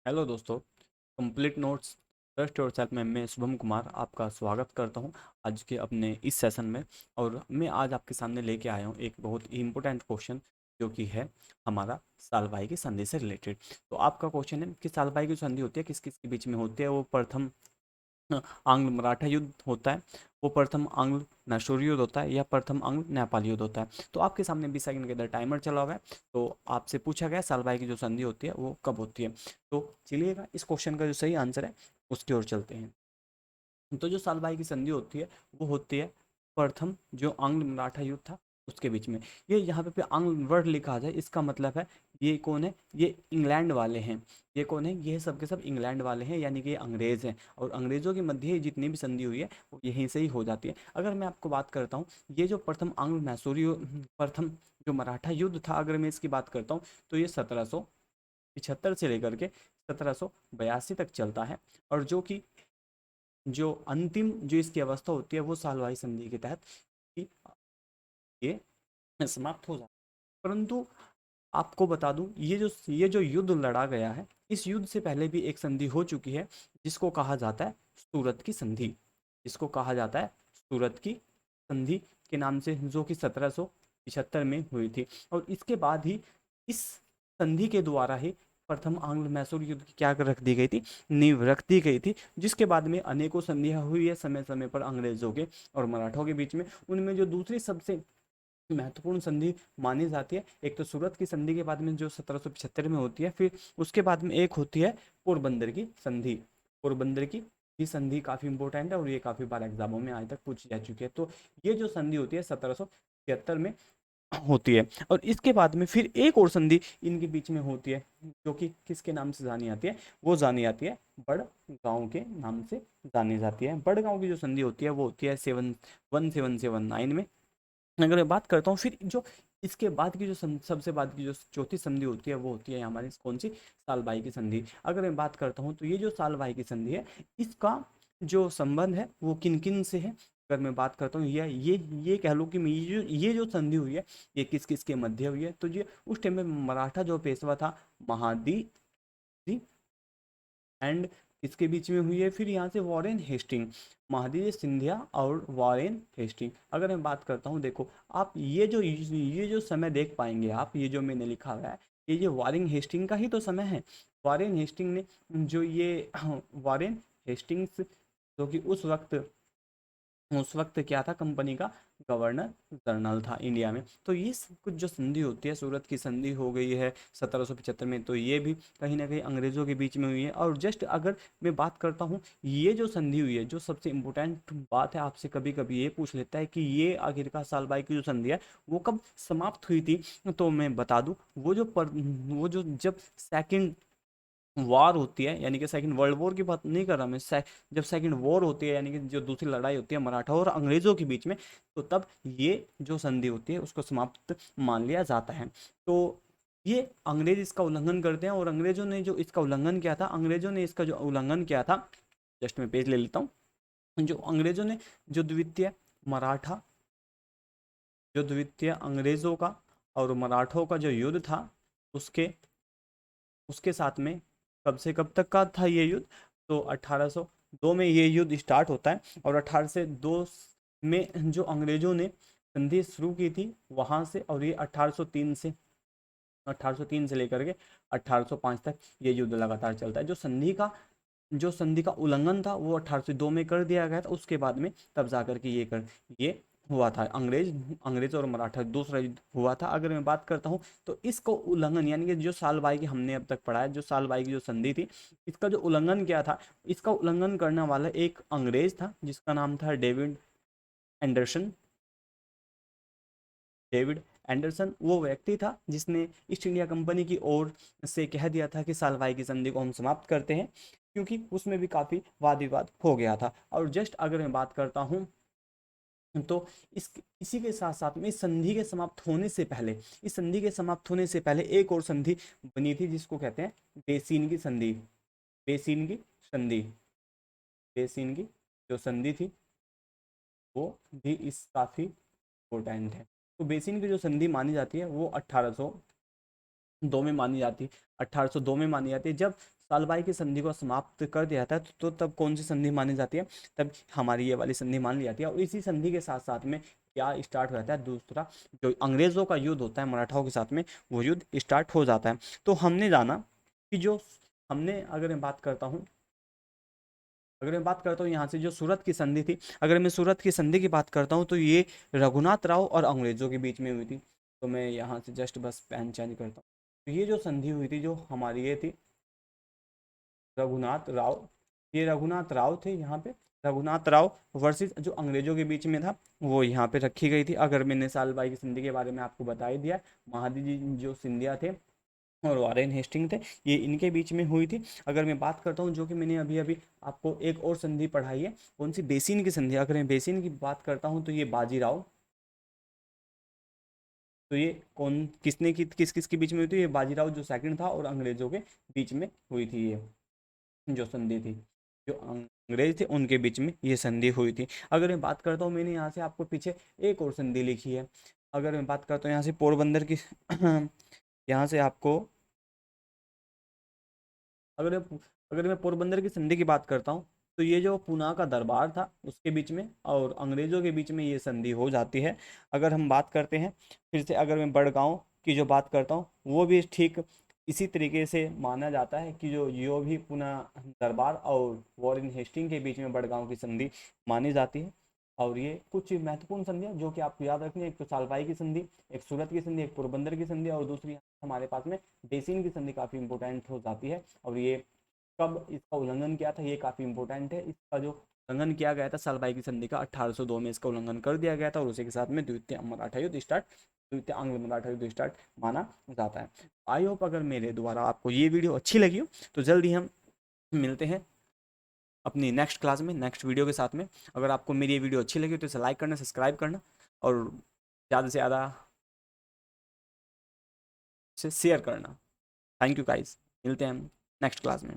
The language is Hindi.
हेलो दोस्तों। Complete notes trust your self में मैं शुभम कुमार आपका स्वागत करता हूं आज के अपने इस सेशन में। और मैं आज आपके सामने लेके आया हूं एक बहुत ही इंपॉर्टेंट क्वेश्चन जो कि है हमारा सालभाई की संधि से रिलेटेड। तो आपका क्वेश्चन है कि सालभाई की संधि होती है किस किस के बीच में होती है। वो प्रथम आंग्ल मराठा युद्ध होता है, वो प्रथम आंग्ल मैसूर युद्ध होता है, या प्रथम आंग्ल नेपाल युद्ध होता है। तो आपके सामने 20 सेकंड के अंदर टाइमर चला हुआ है। तो आपसे पूछा गया सालभाई की जो संधि होती है वो कब होती है। तो चलिएगा इस क्वेश्चन का जो सही आंसर है उसकी ओर चलते हैं। तो जो सालभाई की संधि होती है वो होती है प्रथम जो आंग्ल मराठा युद्ध था उसके बीच में। ये यहाँ पे आंग्ल वर्ड लिखा जाए इसका मतलब है ये कौन है, ये इंग्लैंड वाले हैं। ये कौन है, ये सब के सब इंग्लैंड वाले हैं, यानी कि ये अंग्रेज हैं। और अंग्रेजों के मध्य ही जितनी भी संधि हुई है वो यहीं से ही हो जाती है। अगर मैं आपको बात करता हूँ ये जो प्रथम आंग्ल मैसूरी प्रथम जो मराठा युद्ध था, अगर मैं इसकी बात करता हूँ तो ये 1775 से लेकर के 1782 तक चलता है। और जो कि जो अंतिम जो इसकी अवस्था होती है वो सालवाई संधि के तहत कि ये समाप्त हो जाता है। परंतु आपको बता दूं ये जो युद्ध लड़ा गया है, इस युद्ध से पहले भी एक संधि हो चुकी है जिसको कहा जाता है सूरत की संधि। जिसको कहा जाता है सूरत की संधि के नाम से, जो कि 1775 में हुई थी। और इसके बाद ही इस संधि के द्वारा ही प्रथम आंग्ल मैसूर युद्ध की क्या रख दी गई थी, नींव रख दी गई थी। जिसके बाद में अनेकों संधियां हुई है समय समय पर अंग्रेजों के और मराठों के बीच में। उनमें जो दूसरी सबसे महत्वपूर्ण संधि मानी जाती है, एक तो सूरत की संधि के बाद में जो 1775 में होती है, फिर उसके बाद में एक होती है पोरबंदर की संधि। पोरबंदर की ये संधि काफी इंपॉर्टेंट है और ये काफी बार एग्जामों में आज तक पूछी जा चुकी है। तो ये जो संधि होती है 1776 में होती है। और इसके बाद में फिर एक और संधि इनके बीच में होती है जो कि किसके नाम से जानी जाती है, वो जानी जाती है बड़गांव के नाम से जानी जाती है। बड़गांव की जो संधि होती है वो होती है 1779 में। अगर मैं बात करता हूँ फिर जो इसके बाद की जो सबसे बाद की जो चौथी संधि होती है वो होती है हमारी कौन सी, सालबाई की संधि। अगर मैं बात करता हूँ तो ये जो सालबाई की संधि है इसका जो संबंध है वो किन किन से है। अगर मैं बात करता हूँ ये कह लो कि ये जो संधि हुई है ये किस किस के मध्य हुई है। तो ये उस टाइम में मराठा जो पेशवा था महादी एंड इसके बीच में हुई है। फिर यहाँ से वॉरेन हेस्टिंग, महादजी सिंधिया और वॉरेन हेस्टिंग। अगर मैं बात करता हूँ, देखो आप ये जो समय देख पाएंगे आप, ये जो मैंने लिखा हुआ है ये वॉरेन हेस्टिंग का ही तो समय है। वॉरेन हेस्टिंग ने जो ये वॉरेन हेस्टिंग्स जो कि उस वक्त क्या था, कंपनी का गवर्नर जनरल था इंडिया में। तो ये सब कुछ जो संधि होती है, सूरत की संधि हो गई है 1775 में, तो ये भी कहीं ना कहीं अंग्रेजों के बीच में हुई है। और जस्ट अगर मैं बात करता हूँ ये जो संधि हुई है, जो सबसे इम्पोर्टेंट बात है, आपसे कभी कभी ये पूछ लेता है कि ये आखिरकार सालबाई की जो संधि है वो कब समाप्त हुई थी। तो मैं बता दूं वो जो जब सेकंड वार होती है, यानी कि सेकंड वर्ल्ड वॉर की बात नहीं कर रहा मैं, जब सेकंड वॉर होती है यानी कि जो दूसरी लड़ाई होती है मराठा और अंग्रेजों के बीच में, तो तब ये जो संधि होती है उसको समाप्त मान लिया जाता है। तो ये अंग्रेज इसका उल्लंघन करते हैं, और अंग्रेजों ने जो इसका उल्लंघन किया था, अंग्रेजों ने इसका जो उल्लंघन किया था, जस्ट मैं पेज ले लेता हूँ। जो अंग्रेजों ने जो द्वितीय मराठा जो द्वितीय अंग्रेजों का और मराठों का जो युद्ध था, उसके उसके साथ में कब से कब तक का था ये युद्ध। तो 1802 में ये युद्ध स्टार्ट होता है, और 1802 में जो अंग्रेजों ने संधि शुरू की थी वहां से, और ये 1803 से लेकर के 1805 तक ये युद्ध लगातार चलता है। जो संधि का उल्लंघन था वो 1802 में कर दिया गया था। उसके बाद में तब जाकर के ये हुआ था, अंग्रेज और मराठा दूसरा युद्ध हुआ था। अगर मैं बात करता हूँ तो इसको उल्लंघन, यानी कि जो सालबाई की हमने अब तक पढ़ा है, जो सालबाई की जो संधि थी, इसका जो उल्लंघन किया था, इसका उल्लंघन करने वाला एक अंग्रेज था जिसका नाम था एंडरसन डेविड एंडरसन। वो व्यक्ति था जिसने ईस्ट इंडिया कंपनी की ओर से कह दिया था कि सालवाई की संधि को हम समाप्त करते हैं, क्योंकि उसमें भी काफी वाद विवाद हो गया था। और जस्ट अगर मैं बात करता हूँ तो इसी के साथ साथ में इस संधि के समाप्त होने से पहले एक और संधि बनी थी जिसको कहते हैं बेसिन की संधि। बेसिन की संधि बेसिन की जो संधि थी वो भी इस काफी इम्पोर्टेंट है। तो बेसिन की जो संधि मानी जाती है वो 1800 दो में मानी जाती है, 1802 में मानी जाती है। जब सालबाई की संधि को समाप्त कर दिया जाता है तो तब कौन सी संधि मानी जाती है? तब हमारी ये वाली संधि मान ली जाती है। और इसी संधि के साथ साथ में क्या स्टार्ट हो जाता है? दूसरा जो अंग्रेजों का युद्ध होता है मराठाओं के साथ में, वो युद्ध स्टार्ट हो जाता है। तो हमने जाना कि जो हमने, अगर मैं बात करता हूँ, यहाँ से जो सूरत की संधि थी, अगर मैं सूरत की संधि की बात करता हूँ तो ये रघुनाथ राव और अंग्रेजों के बीच में हुई थी। तो मैं यहाँ से जस्ट बस पेन चेंज करता हूँ। तो ये जो संधि हुई थी, जो हमारी ये थी रघुनाथ राव, ये रघुनाथ राव थे यहाँ पे, रघुनाथ राव वर्सेस जो अंग्रेजों के बीच में था, वो यहाँ पे रखी गई थी। अगर मैंने सालबाई की संधि के बारे में आपको बता ही दिया, महादजी जो सिंधिया थे और वारेन हेस्टिंग थे, ये इनके बीच में हुई थी। अगर मैं बात करता हूँ, जो कि मैंने अभी अभी आपको एक और संधि पढ़ाई है, कौन सी? बेसिन की संधि। अगर मैं बेसिन की बात करता हूँ तो ये बाजीराव, तो ये कौन, किसने की, किस किस के बीच में हुई थी? ये बाजीराव जो सेकंड था और अंग्रेजों के बीच में हुई थी ये जो संधि थी, जो अंग्रेज थे उनके बीच में ये संधि हुई थी। अगर मैं बात करता हूँ, मैंने यहाँ से आपको पीछे एक और संधि लिखी है। अगर मैं बात करता हूँ यहाँ से पोरबंदर की यहाँ से आपको, अगर अगर मैं पोरबंदर की संधि की बात करता हूँ तो ये जो पूना का दरबार था उसके बीच में और अंग्रेजों के बीच में ये संधि हो जाती है। अगर हम बात करते हैं फिर से, अगर मैं बड़गांव की जो बात करता हूँ, वो भी ठीक इसी तरीके से माना जाता है कि जो भी पूना दरबार और वॉरेन हेस्टिंग के बीच में बड़गांव की संधि मानी जाती है। और ये कुछ महत्वपूर्ण संधियाँ जो कि आपको याद रखनी है, एक तो सालबाई की संधि, एक सूरत की संधि, एक पोरबंदर की संधि, और दूसरी हमारे पास में बेसिन की संधि काफ़ी इंपॉर्टेंट हो जाती है। और ये कब इसका उल्लंघन किया था, ये काफ़ी इंपॉर्टेंट है। इसका जो उल्लंघन किया गया था सालबाई की संधि का, 1802 में इसका उल्लंघन कर दिया गया था और उसी के साथ में द्वितीय मराठा युद्ध स्टार्ट, द्वितीय आंग्ल मराठा युद्ध स्टार्ट माना जाता है। आई होप अगर मेरे द्वारा आपको ये वीडियो अच्छी लगी हो तो जल्दी हम मिलते हैं अपनी नेक्स्ट क्लास में, नेक्स्ट वीडियो के साथ में। अगर आपको मेरी ये वीडियो अच्छी लगी तो इसे लाइक करना, सब्सक्राइब करना और ज़्यादा से ज़्यादा से शेयर करना। थैंक यू गाइस, मिलते हैं हम नेक्स्ट क्लास में।